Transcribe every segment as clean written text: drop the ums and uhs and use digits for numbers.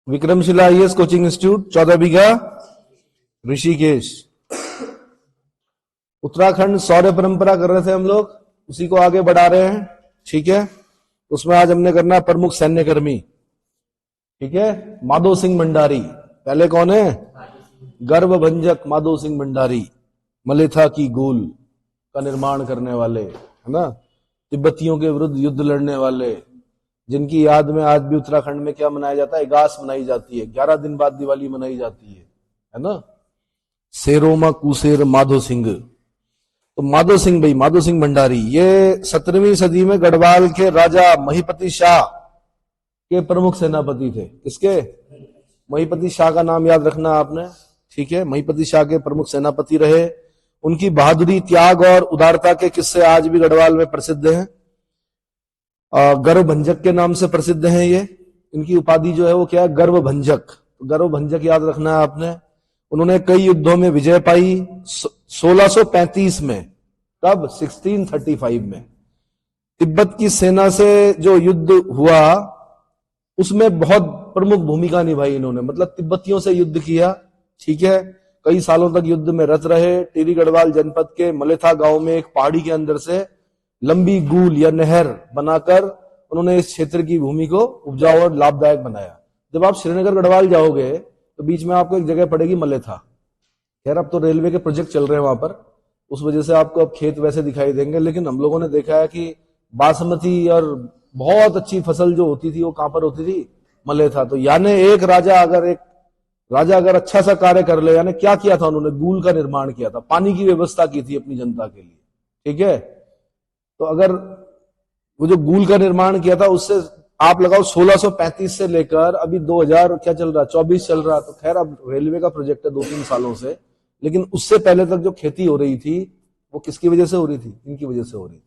Vikramshila IAS coaching institute 14 बीघा ऋषिकेश। उत्तराखंड शौर्य परंपरा कर रहे थे हम लोग, उसी को आगे बढ़ा रहे हैं। ठीक है, उसमें आज हमने करना प्रमुख सैन्य कर्मी। ठीक है, माधो सिंह भंडारी पहले कौन है? गर्वभंजक माधो सिंह भंडारी, मलेथा की गूल का निर्माण करने वाले, है ना, तिब्बतियों के विरुद्ध युद्ध लड़ने वाले, जिनकी याद में आज भी उत्तराखंड में क्या मनाया जाता है? इगास मनाई जाती है। 11 दिन बाद दिवाली मनाई जाती है ना। सेरोमा कुसेर माधो सिंह। तो माधो सिंह भाई, माधो सिंह भंडारी, ये 17वीं सदी में गढ़वाल के राजा महीपति शाह के प्रमुख सेनापति थे। किसके? महीपति शाह का नाम याद रखना आपने। ठीक है, महीपति शाह के प्रमुख सेनापति रहे। उनकी बहादुरी, त्याग और उदारता के किस्से आज भी गढ़वाल में प्रसिद्ध हैं। गर्वभंजक के नाम से प्रसिद्ध हैं ये। इनकी उपाधि जो है वो क्या है? गर्वभंजक। तो गर्वभंजक याद रखना है आपने। उन्होंने कई युद्धों में विजय पाई। 1635 में, कब? 1635 में तिब्बत की सेना से जो युद्ध हुआ उसमें बहुत प्रमुख भूमिका निभाई इन्होंने, मतलब तिब्बतियों से युद्ध किया। ठीक है, कई सालों तक युद्ध में रत रहे। टिहरी गढ़वाल जनपद के मलेथा गांव में एक पहाड़ी के अंदर से लंबी गूल या नहर बनाकर उन्होंने इस क्षेत्र की भूमि को उपजाऊ और लाभदायक बनाया। जब आप श्रीनगर गढ़वाल जाओगे तो बीच में आपको एक जगह पड़ेगी मलेथा। खैर अब तो रेलवे के प्रोजेक्ट चल रहे हैं वहां पर, उस वजह से आपको अब खेत वैसे दिखाई देंगे, लेकिन हम लोगों ने देखा है कि बासमती और बहुत अच्छी फसल जो होती थी वो कहां पर होती थी? मलेथा। तो यानी एक राजा अगर अच्छा सा कार्य कर ले, यानी क्या किया था उन्होंने? गूल का निर्माण किया था, पानी की व्यवस्था की थी अपनी जनता के लिए। ठीक है, तो अगर वो जो गूल का निर्माण किया था उससे आप लगाओ 1635 से लेकर अभी 2000 क्या चल रहा, 24 चल रहा। तो खैर अब रेलवे का प्रोजेक्ट है 2-3 सालों से, लेकिन उससे पहले तक जो खेती हो रही थी वो किसकी वजह से हो रही थी? इनकी वजह से हो रही थी।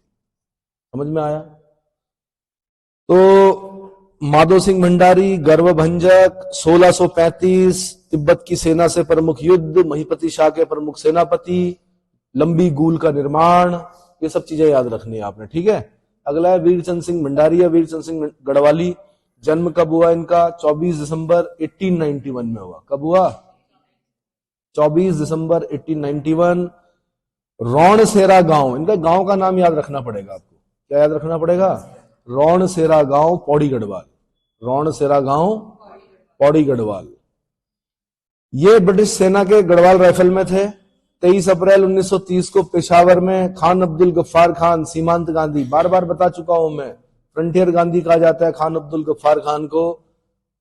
समझ में आया? तो माधो सिंह भंडारी, गर्वभंजक, 1635 तिब्बत की सेना से प्रमुख युद्ध, महीपति शाह के प्रमुख सेनापति, लंबी गूल का निर्माण, ये सब चीजें याद रखनी है आपने। ठीक है, अगला है वीरचंद सिंह भंडारी या वीरचंद सिंह गढ़वाली। जन्म कब हुआ इनका? 24 दिसंबर 1891 में हुआ। कब हुआ? 24 दिसंबर 1891। रौणसेरा गांव, इनका गांव का नाम याद रखना पड़ेगा आपको। क्या याद रखना पड़ेगा? रौणसेरा गांव, पौड़ी गढ़वाल। रौणसेरा गांव, पौड़ी गढ़वाल। ये ब्रिटिश सेना के गढ़वाल राइफल में थे। 23 अप्रैल 1930 को पेशावर में खान अब्दुल गफ्फार खान, सीमांत गांधी, बार बार बता चुका हूं मैं, फ्रंटियर गांधी कहा जाता है खान अब्दुल गफ्फार खान को।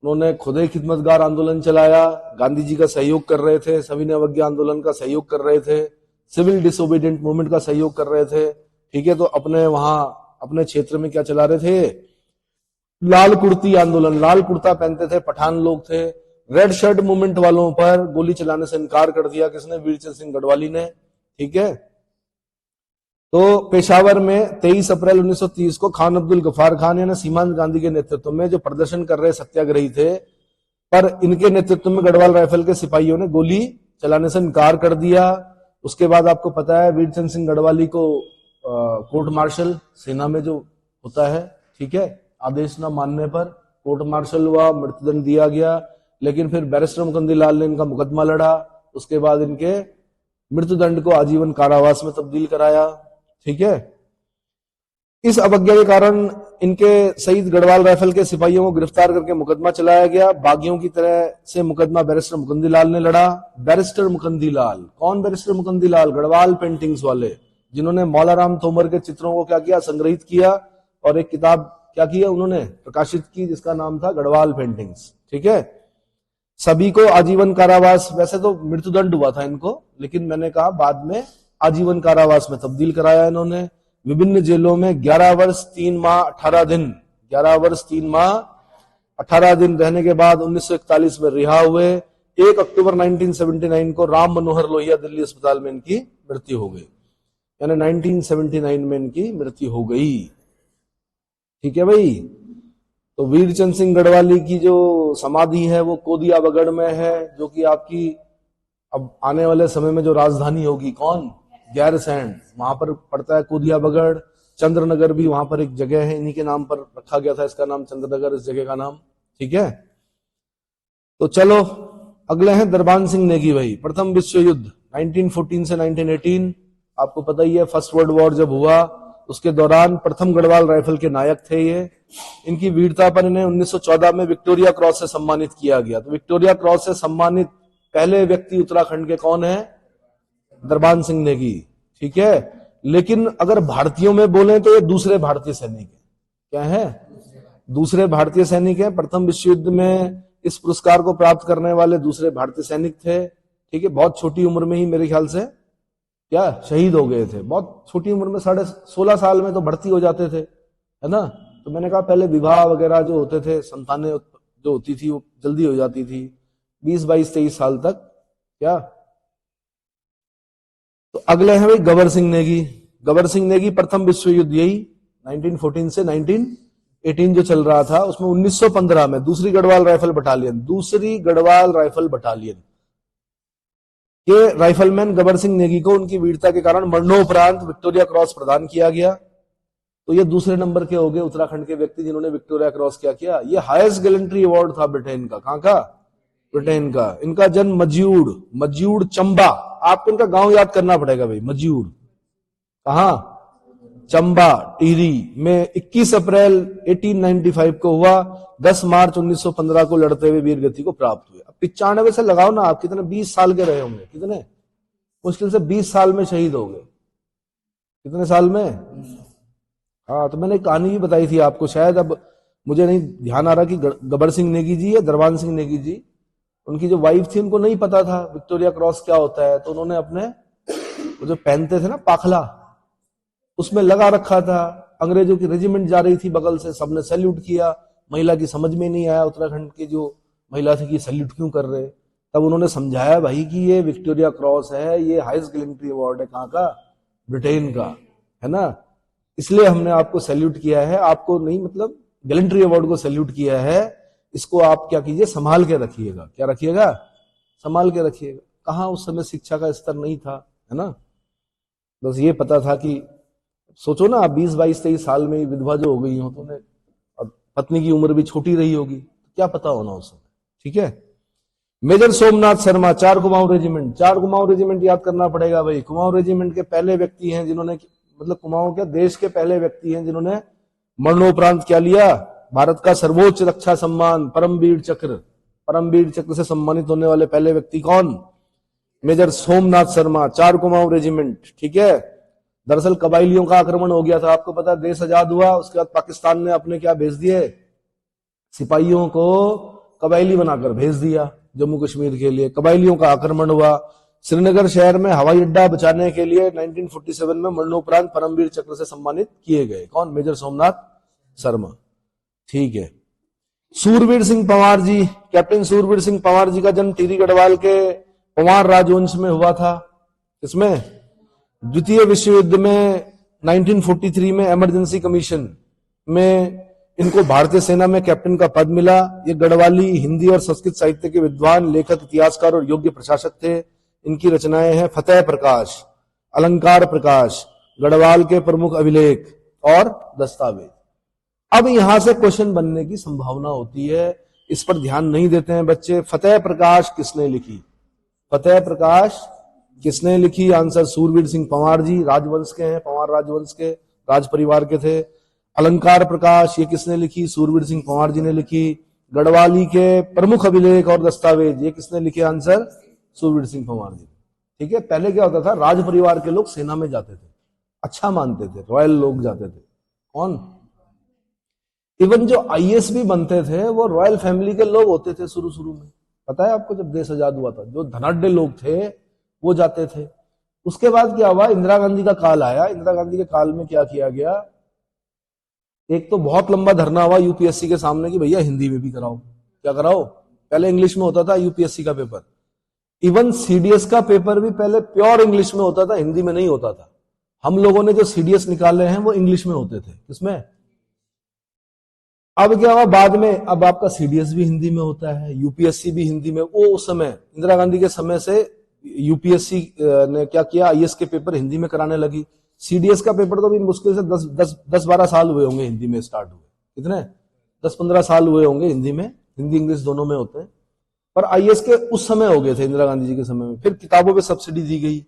उन्होंने खुद ही खिदमतगार आंदोलन चलाया, गांधी जी का सहयोग कर रहे थे, सविनय अवज्ञा आंदोलन का सहयोग कर रहे थे, सिविल डिसोबीडियंट मूवमेंट का सहयोग कर रहे थे। ठीक है, तो अपने वहां अपने क्षेत्र में क्या चला रहे थे? लाल कुर्ती आंदोलन। लाल कुर्ता पहनते थे, पठान लोग थे। रेड शर्ट मूवमेंट वालों पर गोली चलाने से इनकार कर दिया। किसने? वीरचंद सिंह गढ़वाली ने। ठीक है, तो पेशावर में 23 अप्रैल 1930 को खान अब्दुल गफ्फार खान यानी सीमांत गांधी के नेतृत्व में जो प्रदर्शन कर रहे सत्याग्रही थे, पर इनके नेतृत्व में गढ़वाल राइफल के सिपाहियों ने गोली चलाने से इनकार कर दिया। उसके बाद आपको पता है वीरचंद सिंह गढ़वाली को कोर्ट मार्शल, सेना में जो होता है, ठीक है, आदेश न मानने पर कोर्ट मार्शल हुआ, मृत्युदंड दिया गया। लेकिन फिर बैरिस्टर मुकुंदी लाल ने इनका मुकदमा लड़ा, उसके बाद इनके मृत्युदंड को आजीवन कारावास में तब्दील कराया। ठीक है, इस अवज्ञा के कारण इनके शहीद गढ़वाल राइफल के सिपाहियों को गिरफ्तार करके मुकदमा चलाया गया। बागियों की तरह से मुकदमा बैरिस्टर मुकुंदी लाल ने लड़ा। बैरिस्टर मुकुंदी लाल, कौन? बैरिस्टर मुकुंदी लाल, गढ़वाल पेंटिंग्स वाले, जिन्होंने मौलाराम तोमर के चित्रों को क्या किया? संग्रहित किया और एक किताब क्या किया उन्होंने? प्रकाशित की, जिसका नाम था गढ़वाल पेंटिंग्स। ठीक है, सभी को आजीवन कारावास, वैसे तो मृत्युदंड हुआ था इनको, लेकिन मैंने कहा बाद में आजीवन कारावास में तब्दील कराया इन्होंने। विभिन्न जेलों में 11 वर्ष 3 माह 18 दिन, 11 वर्ष 3 माह 18 दिन रहने के बाद 1941 में रिहा हुए। 1 अक्टूबर 1979 को राम मनोहर लोहिया दिल्ली अस्पताल में इनकी मृत्यु हो गई, यानी 1979 में इनकी मृत्यु हो गई। ठीक है भाई, तो वीरचंद सिंह गढ़वाली की जो समाधि है वो कोदिया बगड़ में है, जो कि आपकी अब आने वाले समय में जो राजधानी होगी, कौन? गैरसैंण, वहां पर पड़ता है कोदिया बगड़। चंद्रनगर भी वहां पर एक जगह है, इन्हीं के नाम पर रखा गया था इसका नाम, चंद्रनगर इस जगह का नाम। ठीक है, तो चलो अगले हैं दरबान सिंह नेगी भाई। प्रथम विश्व युद्ध 1914 से 1918, आपको पता ही है फर्स्ट वर्ल्ड वॉर जब हुआ उसके दौरान प्रथम गढ़वाल राइफल के नायक थे ये। इनकी वीरता पर इन्हें 1914 में विक्टोरिया क्रॉस से सम्मानित किया गया। तो विक्टोरिया क्रॉस से सम्मानित पहले व्यक्ति उत्तराखंड के कौन है? दरबान सिंह नेगी, ठीक है। लेकिन अगर भारतीयों में बोले तो ये दूसरे भारतीय सैनिक है। क्या है? दूसरे भारतीय सैनिक है। प्रथम विश्व युद्ध में इस पुरस्कार को प्राप्त करने वाले दूसरे भारतीय सैनिक थे, ठीक है। बहुत छोटी उम्र में ही मेरे ख्याल से क्या शहीद हो गए थे। बहुत छोटी उम्र में 16.5 साल में तो भर्ती हो जाते थे, है ना। तो मैंने कहा पहले विवाह वगैरह जो होते थे, संतानें जो होती थी वो जल्दी हो जाती थी, 20, 22, 23 साल तक। क्या? तो अगले हैं भाई गबर सिंह नेगी। गबर सिंह नेगी प्रथम विश्व युद्ध यही 1914 से 1918 जो चल रहा था उसमें 1915 में दूसरी गढ़वाल राइफल बटालियन के राइफलमैन गबर सिंह नेगी को उनकी वीरता के कारण मरणोपरांत विक्टोरिया क्रॉस प्रदान किया गया। तो ये दूसरे नंबर के हो गए उत्तराखंड के व्यक्ति जिन्होंने विक्टोरिया क्रॉस क्या किया। ये हाईएस्ट गैलेंट्री अवार्ड था ब्रिटेन का। कहां का? ब्रिटेन का। इनका जन्म मज्यूड़ चंबा, आपको इनका गांव याद करना पड़ेगा भाई। मज्यूड़ कहां? चंबा टिहरी में 21 अप्रैल 1895 को हुआ। 10 मार्च 1915 को लड़ते हुए वीरगति को प्राप्त हुए। अब 95 से लगाओ ना आप, कितने 20 साल के रहे होंगे। कितने? मुश्किल से 20 साल में शहीद हो गए। कितने साल में? हाँ, तो मैंने कहानी भी बताई थी आपको शायद, अब मुझे नहीं ध्यान आ रहा कि गबर सिंह नेगी जी या दरबान सिंह नेगी जी, उनकी जो वाइफ थी उनको नहीं पता था विक्टोरिया क्रॉस क्या होता है। तो उन्होंने अपने वो जो पहनते थे ना पाखला, उसमें लगा रखा था। अंग्रेजों की रेजिमेंट जा रही थी बगल से, सबने सैल्यूट किया। महिला की समझ में नहीं आया, उत्तराखंड की जो महिला थी कि सैल्यूट क्यों कर रहे। तब उन्होंने समझाया भाई कि ये विक्टोरिया क्रॉस है, ये हाईएस्ट गैलेंट्री अवार्ड है। कहां का? ब्रिटेन का, है ना। इसलिए हमने आपको सैल्यूट किया है, आपको नहीं मतलब गैलेंट्री अवार्ड को सैल्यूट किया है। इसको आप क्या कीजिए, संभाल के रखिएगा। क्या रखिएगा? संभाल के रखिएगा। कहां उस समय शिक्षा का स्तर नहीं था, है ना। बस ये पता था कि सोचो ना आप 20, 22, 23 साल में विधवा जो हो गई हो, तो उन्हें अब पत्नी की उम्र भी छोटी रही होगी, क्या पता होना उस समय, ठीक है। Major Somnath Sharma, 4 Kumaon regiment. 4 Kumaon regiment याद करना पड़ेगा भाई। कुमाऊं रेजिमेंट के पहले व्यक्ति हैं जिन्होंने, मतलब कुमाऊं के देश के पहले व्यक्ति हैं जिन्होंने मरणोपरांत क्या लिया? भारत का सर्वोच्च रक्षा सम्मान परमवीर चक्र से सम्मानित होने वाले पहले व्यक्ति कौन? मेजर सोमनाथ शर्मा, 4 कुमाऊं रेजिमेंट, ठीक है। दरअसल कबाइलियों का आक्रमण हो गया था, आपको पता है। देश आजाद हुआ, उसके बाद पाकिस्तान ने अपने क्या भेज दिए? सिपाहियों को कबाइली बनाकर भेज दिया जम्मू कश्मीर के लिए। कबाइलियों का आक्रमण हुआ। श्रीनगर शहर में हवाई अड्डा बचाने के लिए 1947 में मरणोपरांत परमवीर चक्र से सम्मानित किए गए। कौन? मेजर सोमनाथ शर्मा, ठीक है। सूरवीर सिंह पंवार जी, कैप्टन सूरवीर सिंह पंवार जी का जन्म टिहरी गढ़वाल के पंवार राजवंश में हुआ था। इसमें द्वितीय विश्व युद्ध में 1943 में इमरजेंसी कमीशन में इनको भारतीय सेना में कैप्टन का पद मिला। ये गढ़वाली, हिंदी और संस्कृत साहित्य के विद्वान, लेखक, इतिहासकार और योग्य प्रशासक थे। इनकी रचनाएं हैं फतेह प्रकाश, अलंकार प्रकाश, गढ़वाल के प्रमुख अभिलेख और दस्तावेज। अब यहां से क्वेश्चन बनने की संभावना होती है, इस पर ध्यान नहीं देते हैं बच्चे। फतेह प्रकाश किसने लिखी? फतेह प्रकाश किसने लिखी? आंसर सूरवीर सिंह पंवार जी, राजवंश के हैं, पंवार राजवंश के, राज परिवार के थे। अलंकार प्रकाश ये किसने लिखी? सूरवीर सिंह पंवार जी ने लिखी। गढ़वाली के प्रमुख अभिलेख और दस्तावेज ये किसने लिखे? आंसर सूरवीर सिंह पंवार जी, ठीक है। पहले क्या होता था, राज परिवार के लोग सेना में जाते थे, अच्छा मानते थे, रॉयल लोग जाते थे। कौन? इवन जो आईएएस भी बनते थे वो रॉयल फैमिली के लोग होते थे शुरू में, पता है आपको। जब देश आजाद हुआ था जो धनाढ्य लोग थे वो जाते थे। उसके बाद क्या हुआ? इंदिरा गांधी का काल आया। इंदिरा गांधी के काल में क्या किया गया? एक तो बहुत लंबा धरना हुआ यूपीएससी के सामने कि भैया हिंदी में भी कराओ। क्या कराओ? पहले इंग्लिश में होता था यूपीएससी का पेपर। इवन सीडीएस का पेपर भी पहले प्योर इंग्लिश में होता था, हिंदी में नहीं होता था। हम लोगों ने जो सीडीएस निकाले हैं वो इंग्लिश में होते थे। किसमें? अब क्या हुआ बाद में, अब आपका सीडीएस भी हिंदी में होता है, यूपीएससी भी हिंदी में। वो उस समय इंदिरा गांधी के समय से यूपीएससी ने क्या किया, आईएएस के पेपर हिंदी में कराने लगी। सीडीएस का पेपर तो भी मुश्किल से 10-12 साल हुए होंगे हिंदी में स्टार्ट हुए। कितने? 10-15 साल हुए होंगे हिंदी में। हिंदी इंग्लिश दोनों में होते हैं। पर आईएएस के उस समय हो गए थे इंदिरा गांधी जी के समय में। फिर किताबों पे सब्सिडी दी गई,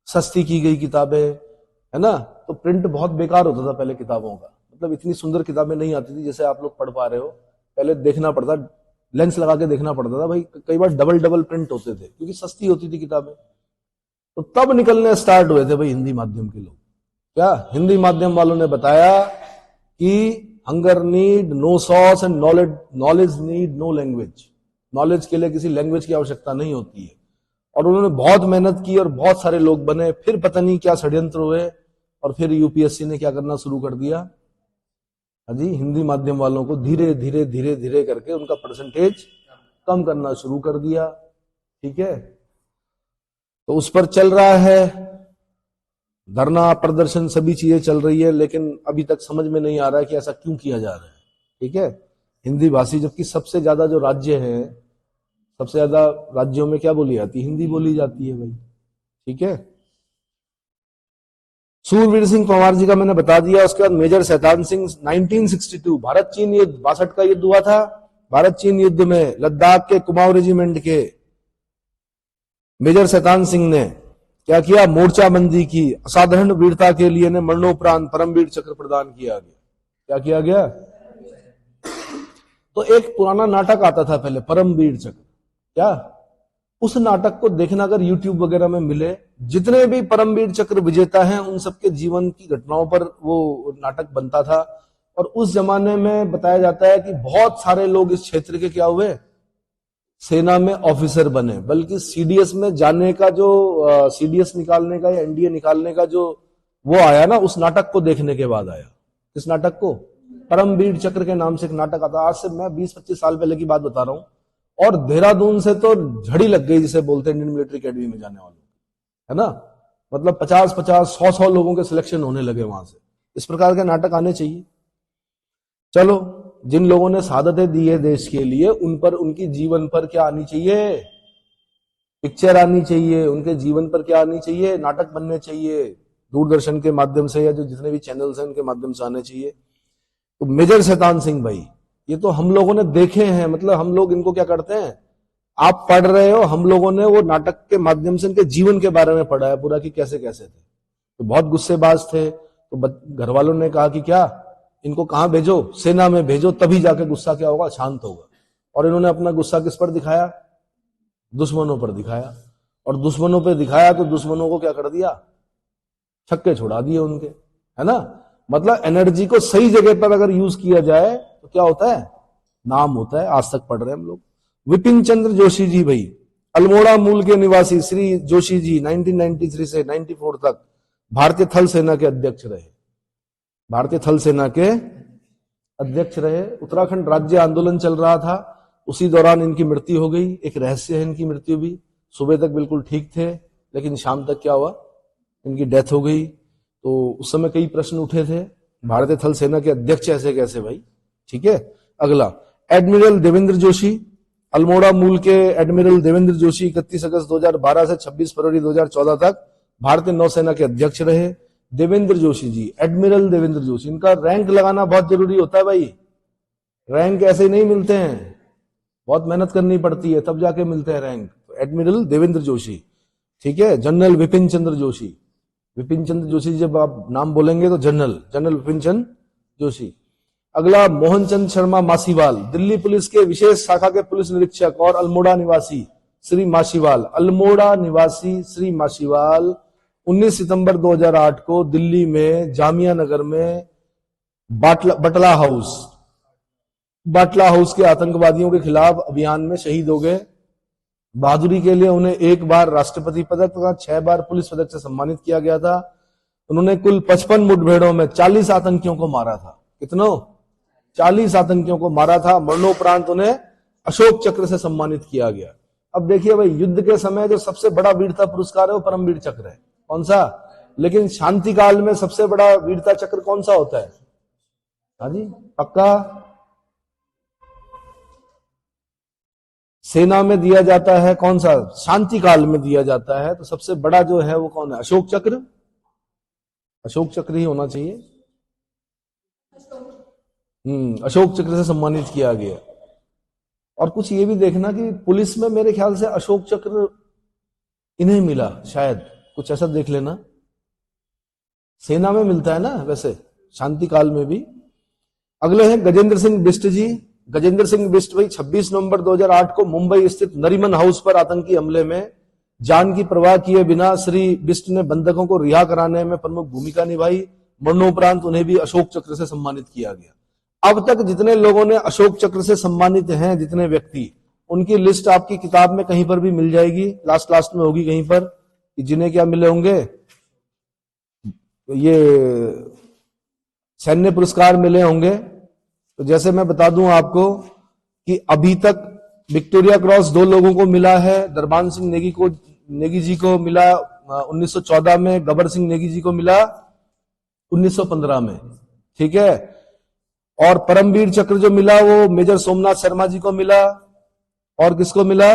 सस्ती की गई किताबें, है ना। तो प्रिंट बहुत बेकार होता था पहले किताबों का, मतलब इतनी सुंदर किताबें नहीं आती थी जैसे आप लोग पढ़ पा रहे हो। पहले देखना पड़ता, लेंस लगा के देखना पड़ता था भाई, कई बार डबल डबल प्रिंट होते थे क्योंकि सस्ती होती थी किताबें। तो तब निकलने स्टार्ट हुए थे भाई हिंदी माध्यम के लोग। क्या हिंदी माध्यम वालों ने बताया कि hunger need no sauce and knowledge need no language. Knowledge के लिए किसी लैंग्वेज की आवश्यकता नहीं होती है। और उन्होंने बहुत मेहनत की और बहुत सारे लोग बने, फिर पता नहीं क्या षड्यंत्र हुए और फिर यूपीएससी ने क्या करना शुरू कर दिया, जी हिंदी माध्यम वालों को धीरे धीरे धीरे धीरे करके उनका परसेंटेज कम करना शुरू कर दिया। ठीक है, तो उस पर चल रहा है धरना प्रदर्शन, सभी चीजें चल रही है, लेकिन अभी तक समझ में नहीं आ रहा है कि ऐसा क्यों किया जा रहा है। ठीक है, हिंदी भाषी, जबकि सबसे ज्यादा जो राज्य है, सबसे ज्यादा राज्यों में क्या बोली जाती है, हिंदी बोली जाती है भाई। ठीक है, सूरवीर सिंह पंवार जी का मैंने बता दिया। उसके बाद मेजर शैतान सिंह 1962 भारत चीन युद्ध, 62 का युद्ध हुआ था। भारत चीन युद्ध में लद्दाख के कुमाऊं रेजिमेंट के मेजर शैतान सिंह ने क्या किया, मोर्चाबंदी की, असाधारण वीरता के लिए ने मरणोपरांत परमवीर चक्र प्रदान किया गया। क्या किया गया, तो एक पुराना नाटक आता था पहले, परमवीर चक्र, क्या उस नाटक को देखना अगर यूट्यूब वगैरह में मिले, जितने भी परमवीर चक्र विजेता हैं उन सबके जीवन की घटनाओं पर वो नाटक बनता था। और उस जमाने में बताया जाता है कि बहुत सारे लोग इस क्षेत्र के क्या हुए, सेना में ऑफिसर बने। बल्कि सीडीएस में जाने का जो सीडीएस निकालने का या एनडीए निकालने का जो वो आया ना, उस नाटक को देखने के बाद आया। इस नाटक को परमवीर चक्र के नाम से एक नाटक आता, आज से मैं 20-25 साल पहले की बात बता रहा हूं। और देहरादून से तो झड़ी लग गई जिसे बोलते हैं इंडियन मिलिट्री अकेडमी में जाने वालों, है ना। मतलब 50-50, 100-100 लोगों के सिलेक्शन होने लगे वहां से। इस प्रकार के नाटक आने चाहिए। चलो, जिन लोगों ने शहादतें दी है देश के लिए, उन पर, उनकी जीवन पर क्या आनी चाहिए, पिक्चर आनी चाहिए। उनके जीवन पर क्या आनी चाहिए, नाटक बनने चाहिए, दूरदर्शन के माध्यम से या जो जितने भी चैनल्स हैं उनके माध्यम से आने चाहिए। तो मेजर शैतान सिंह भाई, ये तो हम लोगों ने देखे हैं, मतलब हम लोग इनको क्या करते हैं, आप पढ़ रहे हो, हम लोगों ने वो नाटक के माध्यम से इनके जीवन के बारे में पढ़ा है पूरा, कि कैसे कैसे थे। तो बहुत गुस्सेबाज थे, तो घर वालों ने कहा कि क्या इनको कहां भेजो, सेना में भेजो, तभी जाके गुस्सा क्या होगा, शांत होगा। और इन्होंने अपना गुस्सा किस पर दिखाया, दुश्मनों पर दिखाया। और दुश्मनों पर दिखाया तो दुश्मनों को क्या कर दिया, छक्के छुड़ा दिए उनके, है ना। मतलब एनर्जी को सही जगह पर अगर यूज किया जाए तो क्या होता है, नाम होता है। आज तक पढ़ रहे हैं हम लोग। विपिन चंद्र जोशी जी भाई, अल्मोड़ा मूल के निवासी श्री जोशी जी 1993 से 94 तक भारतीय थल सेना के अध्यक्ष रहे। भारतीय थल सेना के अध्यक्ष रहे। उत्तराखंड राज्य आंदोलन चल रहा था, उसी दौरान इनकी मृत्यु हो गई। एक रहस्य है इनकी मृत्यु भी, सुबह तक बिल्कुल ठीक थे, लेकिन शाम तक क्या हुआ, इनकी डेथ हो गई। तो उस समय कई प्रश्न उठे थे, भारतीय थल सेना के अध्यक्ष ऐसे कैसे भाई। ठीक है, अगला एडमिरल देवेंद्र जोशी, अल्मोड़ा मूल के एडमिरल देवेंद्र जोशी 31 अगस्त 2012 से 26 फरवरी 2014 तक भारतीय नौसेना के अध्यक्ष रहे। देवेंद्र जोशी जी, एडमिरल देवेंद्र जोशी, इनका रैंक लगाना बहुत जरूरी होता है भाई। रैंक ऐसे ही नहीं मिलते हैं, बहुत मेहनत करनी पड़ती है तब जाके मिलते हैं रैंक। तो एडमिरल देवेंद्र जोशी, ठीक है। जनरल विपिन चंद्र जोशी, विपिन चंद्र जोशी जब आप नाम बोलेंगे तो जनरल विपिन चंद्र जोशी। अगला मोहनचंद शर्मा मासीवाल, दिल्ली पुलिस के विशेष शाखा के पुलिस निरीक्षक और अल्मोड़ा निवासी श्री मासीवाल, अल्मोड़ा निवासी श्री मासीवाल 19 सितंबर 2008 को दिल्ली में जामिया नगर में बटला हाउस के आतंकवादियों के खिलाफ अभियान में शहीद हो गए। बहादुरी के लिए उन्हें एक बार राष्ट्रपति पदक तथा 6 बार पुलिस पदक से सम्मानित किया गया था। उन्होंने कुल 55 मुठभेड़ों में 40 आतंकियों को मारा था। कितनों, 40 आतंकियों को मारा था। मरणोपरांत उन्हें अशोक चक्र से सम्मानित किया गया। अब देखिए भाई, युद्ध के समय जो सबसे बड़ा वीरता पुरस्कार है वो परमवीर चक्र है। कौन सा, लेकिन शांति काल में सबसे बड़ा वीरता चक्र कौन सा होता है, हाँ जी पक्का, सेना में दिया जाता है। कौन सा, शांति काल में दिया जाता है। तो सबसे बड़ा जो है वो कौन है, अशोक चक्र। अशोक चक्र ही होना चाहिए। अशोक चक्र से सम्मानित किया गया। और कुछ ये भी देखना कि पुलिस में मेरे ख्याल से अशोक चक्र इन्हें मिला, शायद कुछ ऐसा देख लेना। सेना में मिलता है ना वैसे, शांति काल में भी। अगले हैं गजेंद्र सिंह बिष्ट जी। गजेंद्र सिंह बिष्ट भाई 26 नवंबर 2008 को मुंबई स्थित नरीमन हाउस पर आतंकी हमले में जान की परवाह किए बिना श्री बिष्ट ने बंधकों को रिहा कराने में प्रमुख भूमिका निभाई। मरणोपरांत उन्हें भी अशोक चक्र से सम्मानित किया गया। अब तक जितने लोगों ने अशोक चक्र से सम्मानित हैं, जितने व्यक्ति, उनकी लिस्ट आपकी किताब में कहीं पर भी मिल जाएगी, लास्ट में होगी कहीं पर, जिन्हें क्या मिले होंगे, ये सैन्य पुरस्कार मिले होंगे। तो जैसे मैं बता दूं आपको कि अभी तक विक्टोरिया क्रॉस 2 लोगों को मिला है। दरबान सिंह नेगी जी को मिला 1914 में, गबर सिंह नेगी जी को मिला 1915 में, ठीक है। और परमवीर चक्र जो मिला वो मेजर सोमनाथ शर्मा जी को मिला। और किसको मिला?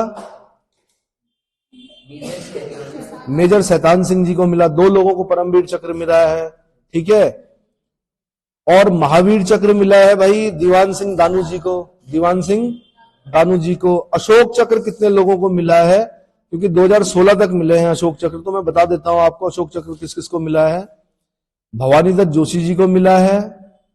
मेजर शैतान सिंह जी को मिला। 2 लोगों को परमवीर चक्र मिला है, ठीक है। और महावीर चक्र मिला है भाई दीवान सिंह दानू जी को, दीवान सिंह दानू जी को। अशोक चक्र कितने लोगों को मिला है? क्योंकि 2016 तक मिले हैं अशोक चक्र, तो मैं बता देता हूं आपको अशोक चक्र किस किस को मिला है। भवानी दत्त जोशी जी को मिला है,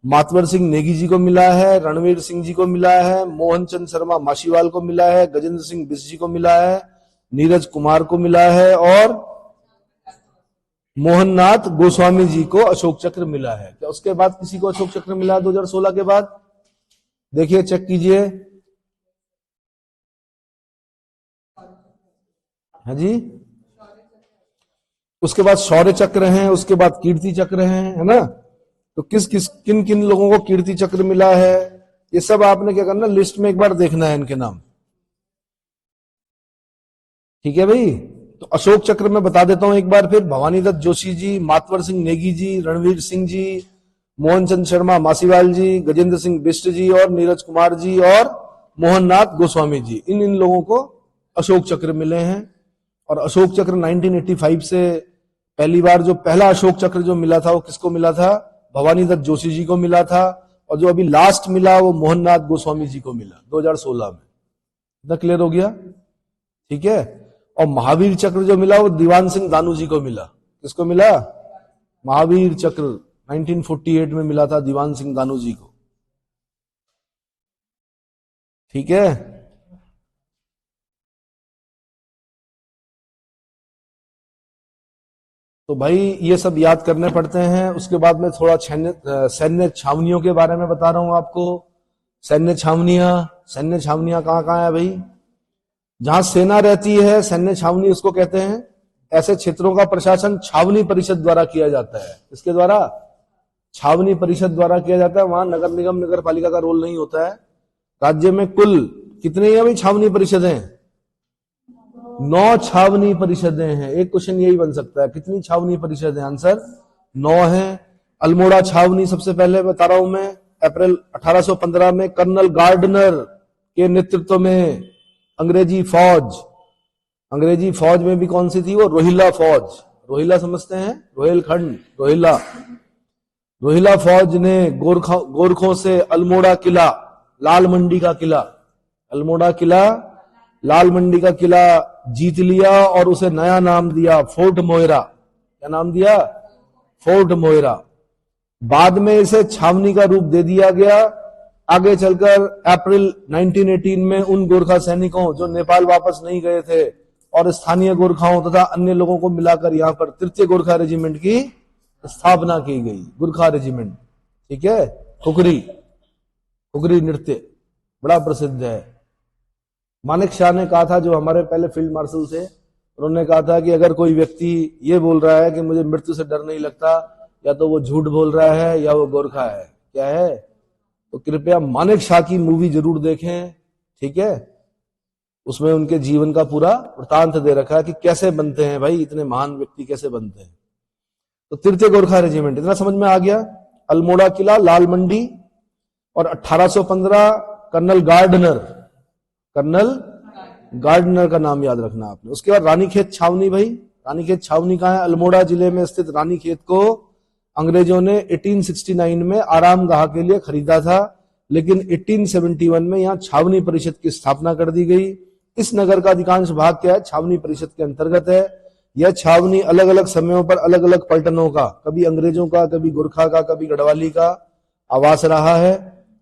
मातवर सिंह नेगी जी को मिला है, रणवीर सिंह जी को मिला है, मोहन चंद शर्मा माशीवाल को मिला है, गजेंद्र सिंह बिष्ट जी को मिला है, नीरज कुमार को मिला है, और मोहननाथ गोस्वामी जी को अशोक चक्र मिला है। क्या उसके बाद किसी को अशोक चक्र मिला 2016 के बाद? देखिए, चेक कीजिए। हाँ जी, उसके बाद शौर्य चक्र हैं, उसके बाद कीर्ति चक्र हैं, है ना। तो किन किन लोगों को कीर्ति चक्र मिला है, ये सब आपने क्या करना, लिस्ट में एक बार देखना है इनके नाम, ठीक है भाई। तो अशोक चक्र में बता देता हूं एक बार फिर। भवानी दत्त जोशी जी, मातवर सिंह नेगी जी, रणवीर सिंह जी, मोहन चंद शर्मा मासीवाल जी, गजेंद्र सिंह बिष्ट जी, और नीरज कुमार जी, और मोहननाथ गोस्वामी जी, इन लोगों को अशोक चक्र मिले हैं। और अशोक चक्र 1985 से पहली बार जो पहला अशोक चक्र जो मिला था वो किसको मिला था? भवानी दत्त जोशी जी को मिला था। और जो अभी लास्ट मिला वो मोहननाथ गोस्वामी जी को मिला 2016 में। इतना क्लियर हो गया, ठीक है। और महावीर चक्र जो मिला वो दीवान सिंह दानू जी को मिला। किसको मिला? महावीर चक्र 1948 में मिला था दीवान सिंह दानू जी को, ठीक है। तो भाई ये सब याद करने पड़ते हैं। उसके बाद में थोड़ा सैन्य छावनियों के बारे में बता रहा हूं आपको। सैन्य छावनियां कहां है भाई? जहां सेना रहती है, सैन्य छावनी उसको कहते हैं। ऐसे क्षेत्रों का प्रशासन छावनी परिषद द्वारा किया जाता है। इसके द्वारा? छावनी परिषद द्वारा किया जाता है। वहां नगर निगम, नगर पालिका का रोल नहीं होता है। राज्य में कुल कितने हैं भाई छावनी परिषदें? 9 छावनी परिषदें हैं। एक क्वेश्चन यही बन सकता है, कितनी छावनी परिषदें? आंसर 9 है। अल्मोड़ा छावनी सबसे पहले बता रहा हूं मैं, अप्रैल 1815 में कर्नल गार्डनर के नेतृत्व में अंग्रेजी फौज में भी कौन सी थी वो? रोहिला फौज। रोहिला समझते हैं? रोहिलखंड, रोहिला फौज ने गोरखों से अल्मोड़ा किला, लाल मंडी का किला, अल्मोड़ा किला, लाल मंडी का किला जीत लिया और उसे नया नाम दिया फोर्ट मोइरा। क्या नाम दिया? Fort Moira. बाद में इसे छावनी का रूप दे दिया गया। आगे चलकर अप्रैल 1918 में उन गोरखा सैनिकों जो नेपाल वापस नहीं गए थे और स्थानीय गोरखाओं तथा अन्य लोगों को मिलाकर यहां पर 3य गोरखा रेजिमेंट की स्थापना की गई। गोरखा रेजिमेंट, ठीक है। खुगरी नृत्य बड़ा प्रसिद्ध है। मानेक शाह ने कहा था, जो हमारे पहले फील्ड मार्शल थे, उन्होंने कहा था कि अगर कोई व्यक्ति ये बोल रहा है कि मुझे मृत्यु से डर नहीं लगता, या तो वो झूठ बोल रहा है या वो गोरखा है। क्या है? तो कृपया मानेक शाह की मूवी जरूर देखें, ठीक है। उसमें उनके जीवन का पूरा वृतांत दे रखा है कि कैसे बनते हैं भाई इतने महान व्यक्ति, कैसे बनते हैं। तो 3य गोरखा रेजिमेंट, इतना समझ में आ गया। अल्मोड़ा किला, लाल मंडी, और 1815 कर्नल गार्डनर का नाम याद रखना आपने। उसके बाद रानीखेत छावनी भाई। रानीखेत छावनी कहां है? अल्मोड़ा जिले में स्थित रानीखेत को अंग्रेजों ने 1869 में आरामगाह के लिए खरीदा था। लेकिन 1871 में यहाँ छावनी परिषद की स्थापना कर दी गई। इस नगर का अधिकांश भाग क्या है, छावनी परिषद के अंतर्गत है। यह छावनी अलग अलग समयों पर अलग अलग पलटनों का, कभी अंग्रेजों का, कभी गोरखा का, कभी गढ़वाली का आवास रहा है।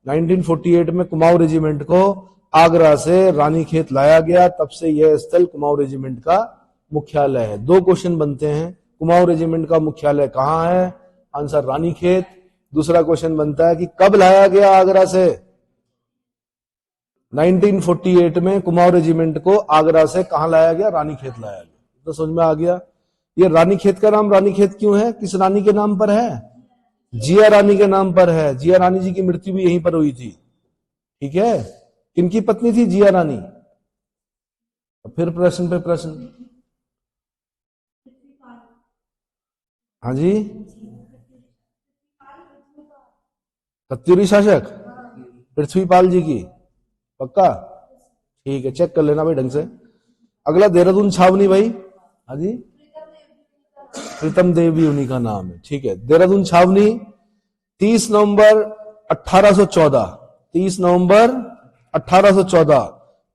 1948 में कुमाऊं रेजिमेंट को आगरा से रानीखेत लाया गया, तब से यह स्थल कुमाऊं रेजिमेंट का मुख्यालय है। 2 क्वेश्चन बनते हैं, कुमाऊं रेजिमेंट का मुख्यालय कहां है, आंसर रानीखेत। दूसरा क्वेश्चन बनता है कि कब लाया गया आगरा से, 1948 में कुमाऊं रेजिमेंट को आगरा से कहां लाया गया, रानीखेत लाया गया। तो समझ में आ गया। ये रानीखेत का नाम रानीखेत क्यों है, किस रानी के नाम पर है, जिया रानी के नाम पर है। जिया रानी जी की मृत्यु भी यहीं पर हुई थी, ठीक है। किनकी पत्नी थी जिया रानी, फिर प्रश्न पे प्रश्न। हाँ जी, कत्यूरी शासक पृथ्वीपाल जी की, पक्का, ठीक है, चेक कर लेना भाई ढंग से। अगला देहरादून छावनी भाई, हाँ जी, प्रीतम देव भी उन्हीं का नाम है, ठीक है। देहरादून छावनी 30 नवंबर 1814, 30 नवंबर 1814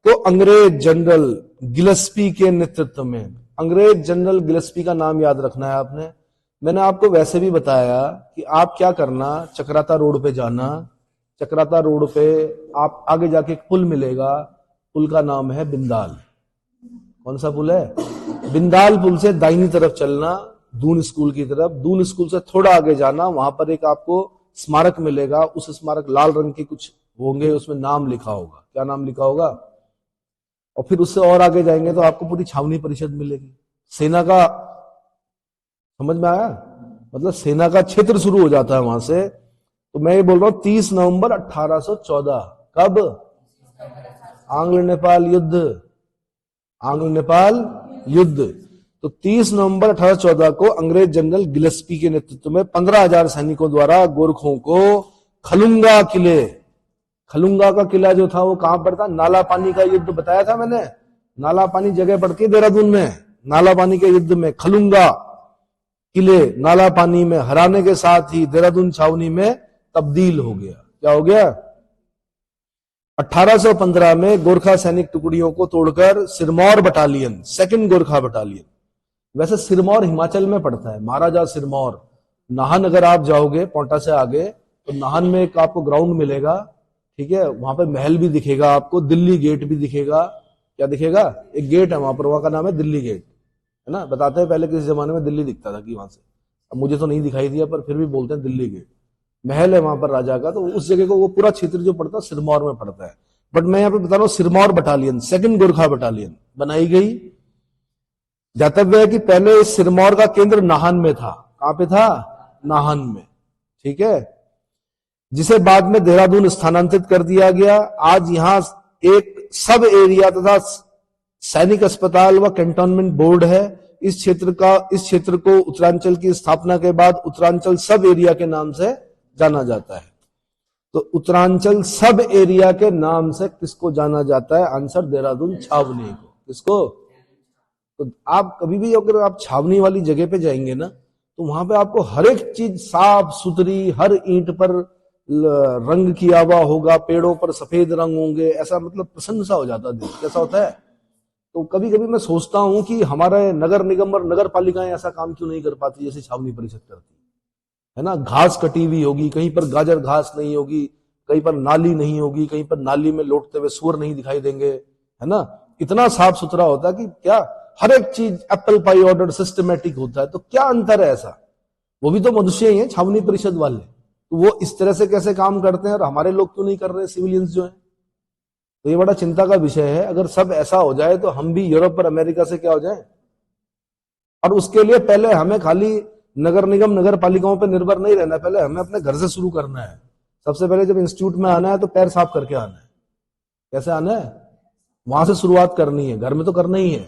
को अंग्रेज जनरल गिलस्पी के नेतृत्व में, अंग्रेज जनरल गिलस्पी का नाम याद रखना है आपने। मैंने आपको वैसे भी बताया कि आप क्या करना, चक्राता रोड पे जाना, चक्राता रोड पे आप आगे जाके एक पुल मिलेगा, पुल का नाम है बिंदाल। कौन सा पुल है, बिंदाल पुल से दाहिनी तरफ चलना दून स्कूल की तरफ, दून स्कूल से थोड़ा आगे जाना, वहां पर एक आपको स्मारक मिलेगा। उस स्मारक लाल रंग के कुछ होंगे, उसमें नाम लिखा होगा, क्या नाम लिखा होगा। और फिर उससे और आगे जाएंगे तो आपको पूरी छावनी परिषद मिलेगी, सेना का, समझ में आया, मतलब सेना का क्षेत्र शुरू हो जाता है वहां से। तो मैं ये बोल रहा हूं 30 नवंबर 1814, कब, आंग्ल नेपाल युद्ध, आंग्ल नेपाल युद्ध। तो 30 नवंबर 1814 को अंग्रेज जनरल गिलस्पी के नेतृत्व में 15,000 सैनिकों द्वारा गोरखों को खलुंगा किले, खलुंगा का किला जो था वो कहां पर था, नाला पानी का युद्ध बताया था मैंने, नाला पानी जगह पड़ती है देहरादून में, नाला पानी के युद्ध में खलुंगा किले नाला पानी में हराने के साथ ही देहरादून छावनी में तब्दील हो गया। क्या हो गया, 1815 में गोरखा सैनिक टुकड़ियों को तोड़कर Sirmaur battalion, 2nd Gorkha battalion, वैसे सिरमौर हिमाचल में पड़ता है, महाराजा सिरमौर। नाहन अगर आप जाओगे पोंटा से आगे तो नाहन में एक आपको ग्राउंड मिलेगा, ठीक है, वहां पे महल भी दिखेगा आपको, दिल्ली गेट भी दिखेगा। क्या दिखेगा, एक गेट है वहां पर, वहां का नाम है दिल्ली गेट, है ना। बताते हैं पहले किस जमाने में दिल्ली दिखता था कि वहां से, अब मुझे तो नहीं दिखाई दिया पर फिर भी बोलते हैं दिल्ली गेट, महल है वहां पर राजा का। तो उस जगह को, वो पूरा क्षेत्र जो पड़ता है सिरमौर में पड़ता है। बट मैं यहाँ पे बता रहा हूं Sirmaur battalion, 2nd Gorkha battalion बनाई गई। ज्ञातव्य है कि पहले इस सिरमौर का केंद्र नाहन में था, कहां पे था, नाहन में, ठीक है, जिसे बाद में देहरादून स्थानांतरित कर दिया गया। आज यहां एक सब एरिया तथा सैनिक अस्पताल व कैंटोनमेंट बोर्ड है। इस क्षेत्र को उत्तरांचल की स्थापना के बाद उत्तरांचल सब एरिया के नाम से जाना जाता है। तो उत्तरांचल सब एरिया के नाम से किसको जाना जाता है, आंसर देहरादून छावनी को, किसको। तो आप कभी भी अगर आप छावनी वाली जगह पे जाएंगे ना, तो वहां पे आपको हर एक चीज साफ सुथरी, हर ईंट पर रंग किया हुआ होगा, पेड़ों पर सफेद रंग होंगे, ऐसा मतलब प्रसन्नता हो जाता है, कैसा होता है। तो कभी कभी मैं सोचता हूं कि हमारे नगर निगम और नगर पालिकाएं ऐसा काम क्यों नहीं कर पाती जैसे छावनी परिषद करती है ना। घास कटी हुई होगी, कहीं पर गाजर घास नहीं होगी, कहीं पर नाली नहीं होगी, कहीं पर नाली में लौटते हुए सुअर नहीं दिखाई देंगे, है ना। इतना साफ सुथरा होता है कि क्या, हर एक चीज एप्पल पाई ऑर्डर सिस्टमेटिक होता है। तो क्या अंतर है ऐसा, वो भी तो मनुष्य ही है छावनी परिषद वाले, तो वो इस तरह से कैसे काम करते हैं और हमारे लोग क्यों नहीं कर रहे, सिविलियंस जो है। तो ये बड़ा चिंता का विषय है। अगर सब ऐसा हो जाए तो हम भी यूरोप और अमेरिका से क्या हो जाए। और उसके लिए पहले हमें खाली नगर निगम नगर पालिकाओं पर निर्भर नहीं रहना, पहले हमें अपने घर से शुरू करना है। सबसे पहले जब इंस्टीट्यूट में आना है तो पैर साफ करके आना है। कैसे आना है, वहां से शुरुआत करनी है, घर में तो करना ही है।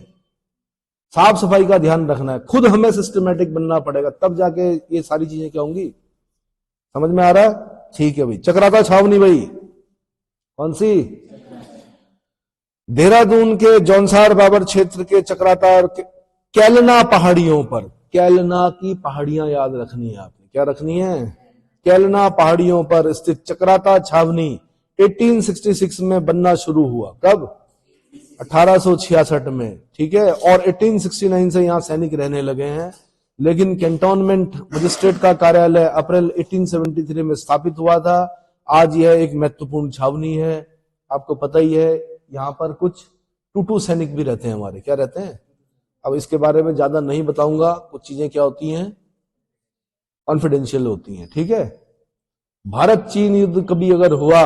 साफ सफाई का ध्यान रखना है, खुद हमें सिस्टमेटिक बनना पड़ेगा, तब जाके ये सारी चीजें क्या होंगी। समझ में आ रहा है, ठीक है भाई। चक्राता छावनी भाई कौन सी, देहरादून के जौनसार बाबर क्षेत्र के चक्राता और कैलना पहाड़ियों पर, कैलना की पहाड़ियां याद रखनी है आपने, क्या रखनी है, कैलना पहाड़ियों पर स्थित चक्राता छावनी 1866 में बनना शुरू हुआ। कब? 1866 में, ठीक है। और 1869 से यहां सैनिक रहने लगे हैं। लेकिन कैंटोनमेंट मजिस्ट्रेट का कार्यालय अप्रैल 1873 में स्थापित हुआ था। आज यह एक महत्वपूर्ण छावनी है। आपको पता ही है, यहां पर कुछ टूटू सैनिक भी रहते हैं हमारे। क्या रहते हैं? अब इसके बारे में ज्यादा नहीं बताऊंगा, कुछ चीजें क्या होती हैं, कॉन्फिडेंशियल होती हैं, ठीक है। भारत चीन युद्ध कभी अगर हुआ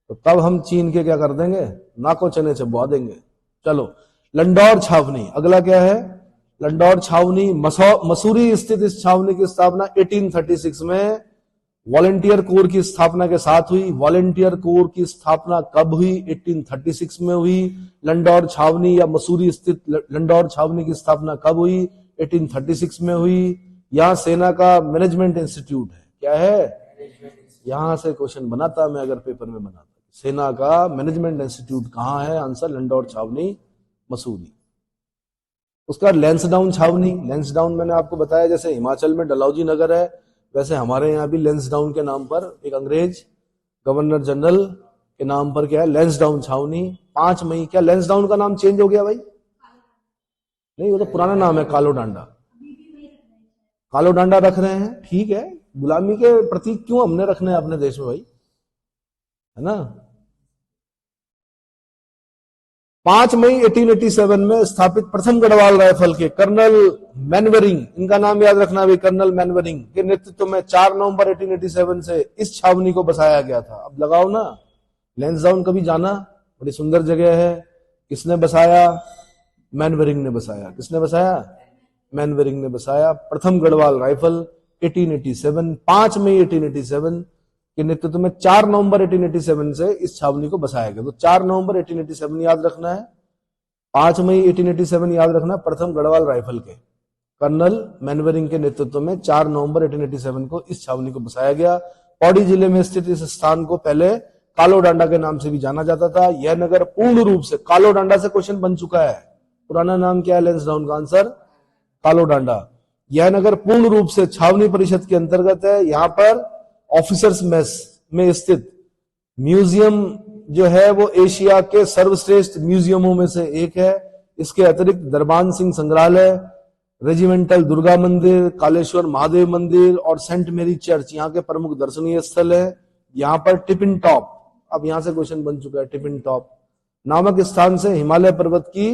तो तब हम चीन के क्या कर देंगे, नाको चने चबवा देंगे। चलो, लंडौर छावनी अगला क्या है? लंडौर छावनी मसूरी स्थित इस छावनी की स्थापना 1836 में वॉलेंटियर कोर की स्थापना के साथ हुई। वॉलेंटियर कोर की स्थापना कब हुई? 1836 में हुई। लंडौर छावनी या मसूरी स्थित लंडौर छावनी की स्थापना कब हुई? 1836 में हुई। यहां सेना का मैनेजमेंट इंस्टीट्यूट है। क्या है? यहां से क्वेश्चन बनाता मैं अगर पेपर में बनाता। सेना का मैनेजमेंट इंस्टीट्यूट कहां है? आंसर लंडौर छावनी, मसूरी। उसका लैंसडाउन छावनी, लैंसडाउन मैंने आपको बताया जैसे हिमाचल में डलहौजी नगर है, वैसे हमारे यहां भी लैंसडाउन के नाम पर एक अंग्रेज गवर्नर जनरल के नाम पर क्या है, लैंसडाउन छावनी। 5 मई, क्या लैंसडाउन का नाम चेंज हो गया भाई? नहीं, वो तो पुराना नाम है कालो डांडा। कालो डांडा रख रहे हैं, ठीक है। गुलामी के प्रतीक क्यों हमने रखने हैं अपने देश में भाई, है ना। 5 मई 1887 में स्थापित प्रथम गढ़वाल राइफल के कर्नल मैनवेरिंग, इनका नाम याद रखना भी, कर्नल मैनवेरिंग के नेतृत्व में 4 नवंबर 1887 से इस छावनी को बसाया गया था। अब लगाओ ना, लैंसडाउन कभी जाना, बड़ी सुंदर जगह है। किसने बसाया? मैनवेरिंग ने बसाया। किसने बसाया? मैनवेरिंग ने बसाया। प्रथम गढ़वाल राइफल 1887, 5 मई 1887 के नेतृत्व में 4 नवंबर 1887 से इस छावनी को बसाया गया। तो 4 नवंबर 1887 याद रखना है, 5 मई 1887 याद रखना। प्रथम गढ़वाल राइफल के कर्नल मैनवेरिंग के नेतृत्व में 4 नवंबर 1887 को इस छावनी को बसाया गया। पौड़ी जिले में स्थित इस स्थान को पहले कालो डांडा के नाम से भी जाना जाता था। यह नगर पूर्ण रूप से, कालो डांडा से क्वेश्चन बन चुका है, पुराना नाम क्या है लैंसडाउन का? आंसर कालो डांडा। यह नगर पूर्ण रूप से छावनी परिषद के अंतर्गत है। यहां पर ऑफिसर्स मेस में स्थित म्यूजियम जो है वो एशिया के सर्वश्रेष्ठ म्यूजियमों में से एक है। इसके अतिरिक्त दरबान सिंह संग्रहालय, रेजिमेंटल दुर्गा मंदिर, कालेश्वर महादेव मंदिर और सेंट मेरी चर्च यहाँ के प्रमुख दर्शनीय स्थल है। यहाँ पर टिपिन टॉप, अब यहां से क्वेश्चन बन चुका है, टिपिन टॉप नामक स्थान से हिमालय पर्वत की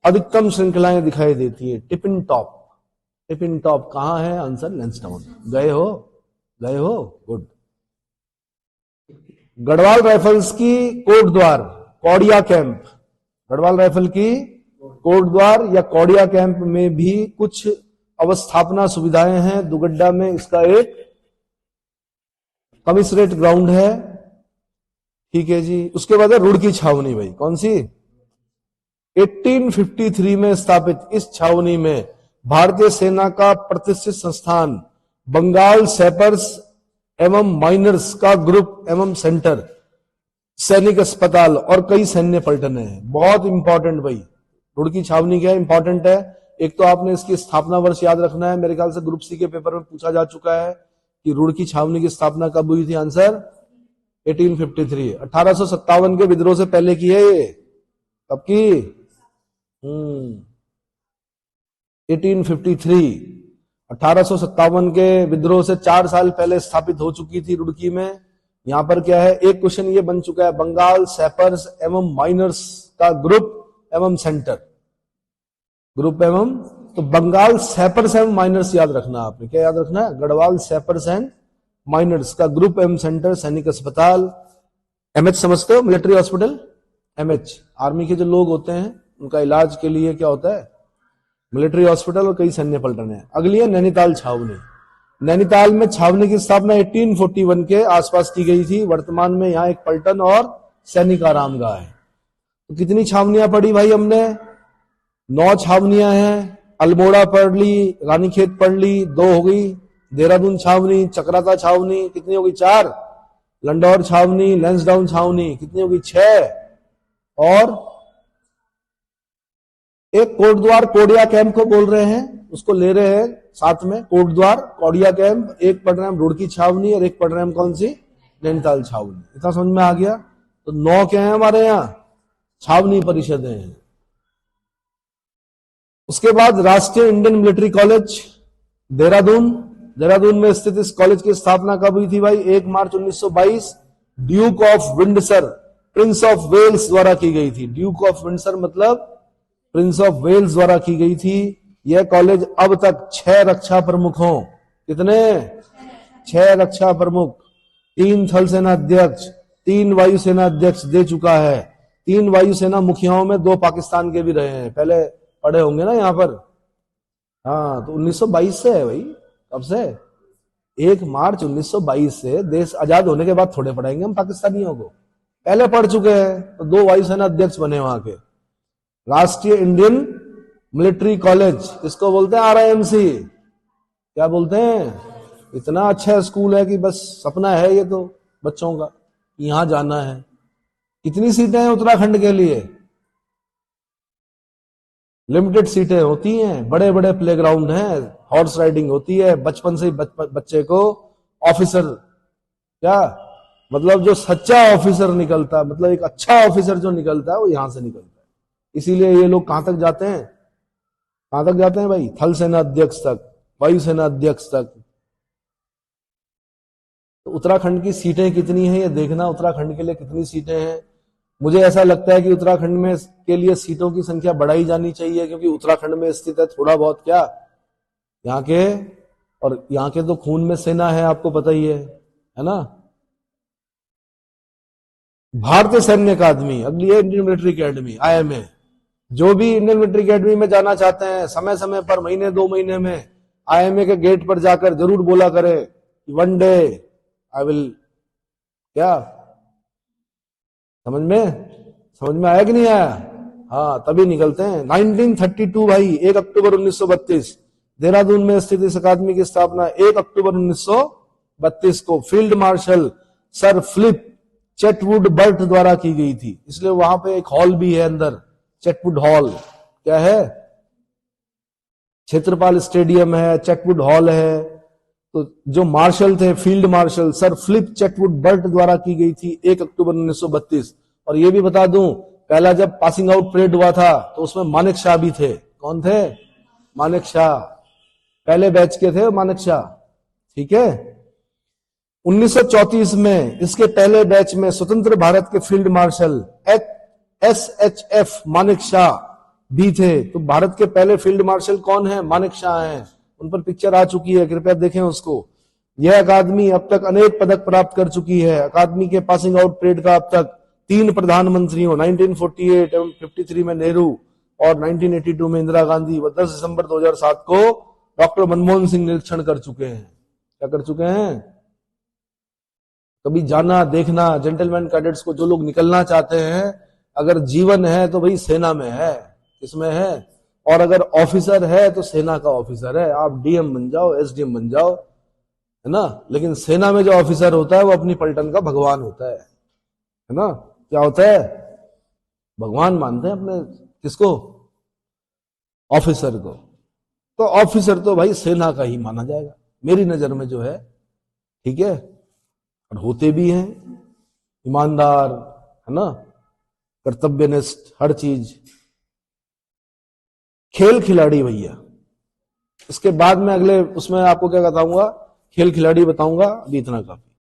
अधिकतम श्रृंखलाएं दिखाई देती है। टिपिन टॉप, टिपिन टॉप कहां है? आंसर लैंसडाउन। गए हो? गए हो? गुड। गढ़वाल राइफल्स की कोट द्वार कौड़िया कैंप, गढ़वाल राइफल की कोट द्वार या कौड़िया कैंप में भी कुछ अवस्थापना सुविधाएं हैं। दुगड्डा में इसका एक कमिश्नरेट ग्राउंड है, ठीक है जी। उसके बाद है रुड़की छावनी भाई, कौन सी? 1853 में स्थापित इस छावनी में भारतीय सेना का प्रतिष्ठित संस्थान बंगाल सैपर्स एवं माइनर्स का ग्रुप एवं सेंटर, सैनिक अस्पताल और कई सैन्य पलटने हैं। बहुत इंपॉर्टेंट भाई, रुड़की छावनी क्या है, इंपॉर्टेंट है। एक तो आपने इसकी स्थापना वर्ष याद रखना है, मेरे ख्याल से ग्रुप सी के पेपर में पूछा जा चुका है कि रुड़की छावनी की स्थापना कब हुई थी? आंसर 1853, 1857 के विद्रोह से पहले की है ये। कब की? 1853, 1857 के विद्रोह से 4 साल पहले स्थापित हो चुकी थी रुड़की में। यहां पर क्या है, एक क्वेश्चन ये बन चुका है, बंगाल सैपर्स एवं माइनर्स का ग्रुप एवं सेंटर, ग्रुप एवं, तो बंगाल सैपर्स एवं माइनर्स याद रखना आपने। क्या याद रखना है? गढ़वाल सैपर्स एंड माइनर्स का ग्रुप एवं सेंटर, सैनिक अस्पताल। एमएच समझते हो? मिलिट्री हॉस्पिटल, एमएच, आर्मी के जो लोग होते हैं उनका इलाज के लिए क्या होता है? मिलिट्री हॉस्पिटल और कई सैन्य पलटन है। अगली है नैनीताल छावनी। नैनीताल में छावनी की स्थापना 1841 के आसपास की गई थी। वर्तमान में यहाँ एक पलटन और सैनिक आरामगाह है। तो कितनी छावनियां पढ़ी भाई हमने? 9 छावनियां हैं। अल्मोड़ा पढ़ ली, रानीखेत पढ़ ली, 2 हो गई। देहरादून छावनी, चक्राता छावनी, कितनी होगी? 4। लंडौर छावनी, लैंसडाउन छावनी, कितनी होगी? 6। और एक कोटद्वार कौड़िया कैंप को बोल रहे हैं, उसको ले रहे हैं साथ में, कोटद्वार कौड़िया कैंप। एक पढ़ रहे हैं हम रुड़की छावनी और एक पढ़ रहे हैं हम कौन सी? नैनीताल छावनी। इतना समझ में आ गया। तो 9 क्या है हमारे यहाँ? छावनी परिषदें हैं। उसके बाद राष्ट्रीय Indian military college Dehradun. Dehradun में स्थित इस कॉलेज की स्थापना कब हुई थी भाई? 1 मार्च 1922 Duke of Windsor, Prince of Wales द्वारा की गई थी। ड्यूक ऑफ विंडसर मतलब प्रिंस ऑफ वेल्स द्वारा की गई थी। यह कॉलेज अब तक 6 रक्षा प्रमुखों, कितने? 6 रक्षा प्रमुख, 3 थल सेना अध्यक्ष, 3 वायुसेना अध्यक्ष दे चुका है। 3 वायुसेना मुखियाओं में 2 पाकिस्तान के भी रहे हैं। पहले पढ़े होंगे ना यहां पर। हाँ, तो 1922 से है भाई। कब से? 1 मार्च 1922 से। देश आजाद होने के बाद थोड़े पढ़ाएंगे हम पाकिस्तानियों को, पहले पढ़ चुके हैं। तो 2 वायुसेना अध्यक्ष बने वहां के। राष्ट्रीय इंडियन मिलिट्री कॉलेज, इसको बोलते हैं आरआईएमसी। क्या बोलते हैं? इतना अच्छा स्कूल है कि बस सपना है ये तो बच्चों का, यहां जाना है। कितनी सीटें हैं उत्तराखंड के लिए? लिमिटेड सीटें होती हैं। बड़े बड़े प्लेग्राउंड हैं, हॉर्स राइडिंग होती है। बचपन से ही बच्चे को ऑफिसर, क्या मतलब जो सच्चा ऑफिसर निकलता है, मतलब एक अच्छा ऑफिसर जो निकलता है वो यहां से निकलता है। इसीलिए ये लोग कहां तक जाते हैं? कहां तक जाते हैं भाई? थल सेना अध्यक्ष तक, वायुसेना अध्यक्ष तक। तो उत्तराखंड की सीटें कितनी हैं ये देखना, उत्तराखंड के लिए कितनी सीटें हैं। मुझे ऐसा लगता है कि उत्तराखंड में के लिए सीटों की संख्या बढ़ाई जानी चाहिए, क्योंकि उत्तराखंड में स्थित है थोड़ा बहुत क्या यहाँ के, और यहाँ के तो खून में सेना है, आपको पता ही है ना। भारतीय सैन्य अकादमी, अगली है इंडियन मिलिट्री अकेडमी, आईएमए। जो भी इंडियन मिलिट्री अकेडमी में जाना चाहते हैं, समय समय पर, महीने 2 महीने में आईएमए के गेट पर जाकर जरूर बोला करें कि वन डे आई विल, क्या समझ में आया कि नहीं आया? हाँ, तभी निकलते हैं। 1932 भाई, 1 अक्टूबर 1932 देहरादून में स्थित इस अकादमी की स्थापना 1 अक्टूबर 1932 को Field Marshal Sir Philip Chetwode Bart द्वारा की गई थी। इसलिए वहां पे एक हॉल भी है अंदर, चेटवुड हॉल। क्या है? क्षेत्रपाल स्टेडियम है, चेटवुड हॉल है। तो जो मार्शल थे, Field Marshal Sir Philip Chetwode Bart द्वारा की गई थी 1 अक्टूबर 1932। और ये भी बता दूं, पहला जब पासिंग आउट परेड हुआ था तो उसमें मानेक शाह भी थे। कौन थे? मानेक शाह, पहले बैच के थे मानेक शाह। ठीक है। 1934 में इसके पहले बैच में स्वतंत्र भारत के field marshal SHF Manek Shah भी थे। तो भारत के पहले फील्ड मार्शल कौन है? मानेक शाह हैं। उन पर पिक्चर आ चुकी है, कृपया देखें उसको। यह अकादमी अब तक अनेक पदक प्राप्त कर चुकी है। अकादमी के पासिंग आउट परेड का अब तक 3 प्रधानमंत्रियों, 1948 एवं 53 में नेहरू और 1982 में इंदिरा गांधी व 10 दिसंबर 2007 को डॉक्टर मनमोहन सिंह निरीक्षण कर चुके हैं। क्या कर चुके हैं? कभी जाना देखना, जेंटलमैन कैडेट्स को जो लोग निकलना चाहते हैं, अगर जीवन है तो भाई सेना में है। किसमें है? और अगर ऑफिसर है तो सेना का ऑफिसर है। आप डीएम बन जाओ, एसडीएम बन जाओ, है ना। लेकिन सेना में जो ऑफिसर होता है वो अपनी पलटन का भगवान होता है ना। क्या होता है? भगवान मानते हैं अपने, किसको? ऑफिसर को। तो ऑफिसर तो भाई सेना का ही माना जाएगा मेरी नजर में, जो है। ठीक है। और होते भी हैं ईमानदार, है ना, कर्तव्यनिष्ठ, हर चीज। खेल खिलाड़ी भैया, इसके बाद में अगले उसमें आपको क्या बताऊंगा, खेल खिलाड़ी बताऊंगा। अभी इतना काफी।